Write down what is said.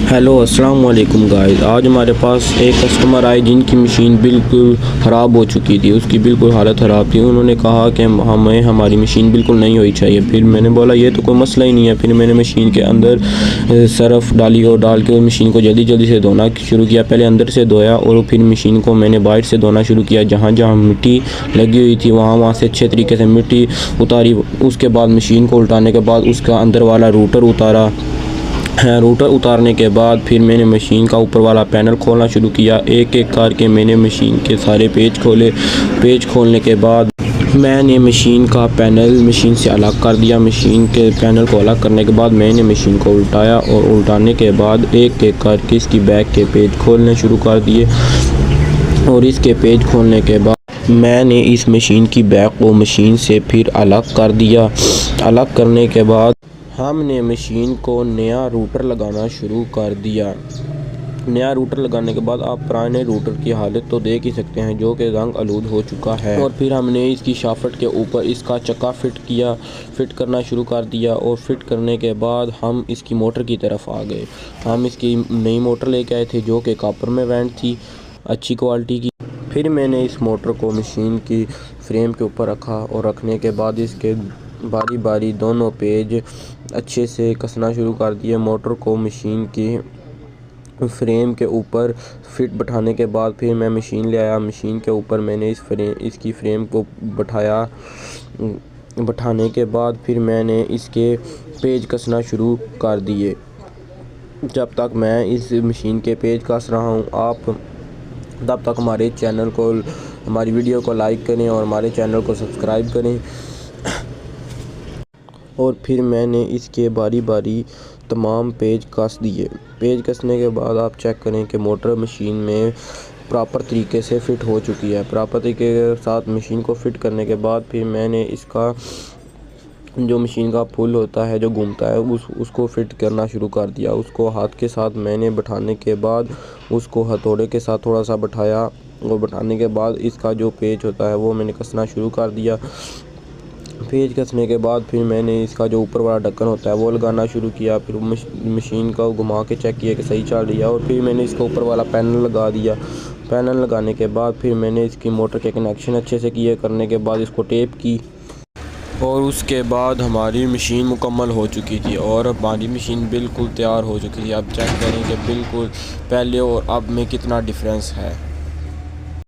Hello अस्सलाम वालेकुम guys. आज हमारे पास एक कस्टमर आए जिनकी मशीन बिल्कुल ख़राब हो चुकी थी, उसकी बिल्कुल हालत ख़राब थी। उन्होंने कहा कि हमें हमारी मशीन बिल्कुल नहीं होनी चाहिए। फिर मैंने बोला ये तो कोई मसला ही नहीं है। फिर मैंने मशीन के अंदर सरफ़ डाली और डाल के मशीन को जल्दी जल्दी से धोना शुरू किया। पहले अंदर से धोया और फिर मशीन को मैंने बाहर से धोना शुरू किया। जहाँ जहाँ मिट्टी लगी हुई थी वहाँ से अच्छे तरीके से मिट्टी उतारी। उसके बाद मशीन को उल्टाने के बाद उसका अंदर वाला रूटर उतारा। रूटर उतारने के बाद फिर मैंने मशीन का ऊपर वाला पैनल खोलना शुरू किया। एक एक करके मैंने मशीन के सारे पेज खोले। पेज खोलने के बाद मैंने मशीन का पैनल मशीन से अलग कर दिया। मशीन के पैनल को अलग करने के बाद मैंने मशीन को उल्टाया और उल्टाने के बाद एक एक करके इसकी बैक के पेज खोलने शुरू कर दिए। और इसके पेज खोलने के बाद मैंने इस मशीन की बैक को मशीन से फिर अलग कर दिया। अलग करने के बाद हमने मशीन को नया रूटर लगाना शुरू कर दिया। नया रूटर लगाने के बाद आप पुराने रूटर की हालत तो देख ही सकते हैं, जो कि रंग आलूद हो चुका है। और फिर हमने इसकी शाफ्ट के ऊपर इसका चक्का फिट करना शुरू कर दिया। और फिट करने के बाद हम इसकी मोटर की तरफ आ गए। हम इसकी नई मोटर लेके आए थे जो कि कॉपर में वेंट थी, अच्छी क्वालिटी की। फिर मैंने इस मोटर को मशीन की फ्रेम के ऊपर रखा और रखने के बाद इसके बारी बारी दोनों पेज अच्छे से कसना शुरू कर दिए। मोटर को मशीन की फ्रेम के ऊपर फिट बैठाने के बाद फिर मैं मशीन ले आया। मशीन के ऊपर मैंने इसकी फ्रेम को बैठाने के बाद फिर मैंने इसके पेज कसना शुरू कर दिए। जब तक मैं इस मशीन के पेज कस रहा हूँ, आप तब तक हमारी वीडियो को लाइक करें और हमारे चैनल को सब्सक्राइब करें। और फिर मैंने इसके बारी बारी तमाम पेज कस दिए। पेज कसने के बाद आप चेक करें कि मोटर मशीन में प्रॉपर तरीके से फ़िट हो चुकी है। प्रॉपर तरीके के साथ मशीन को फ़िट करने के बाद फिर मैंने इसका जो मशीन का पुल होता है जो घूमता है उसको फिट करना शुरू कर दिया। उसको हाथ के साथ मैंने बैठाने के बाद उसको हथौड़े के साथ थोड़ा सा बैठाया। और बैठाने के बाद इसका जो पेज होता है वो मैंने कसना शुरू कर दिया। पेज कसने के बाद फिर मैंने इसका जो ऊपर वाला ढक्कन होता है वो लगाना शुरू किया। फिर मशीन का घुमा के चेक किया कि सही चल रही है। और फिर मैंने इसके ऊपर वाला पैनल लगा दिया। पैनल लगाने के बाद फिर मैंने इसकी मोटर के कनेक्शन अच्छे से किए। करने के बाद इसको टेप की और उसके बाद हमारी मशीन मुकम्मल हो चुकी थी और हमारी मशीन बिल्कुल तैयार हो चुकी थी। अब चेक करें कि बिल्कुल पहले और अब में कितना डिफरेंस है।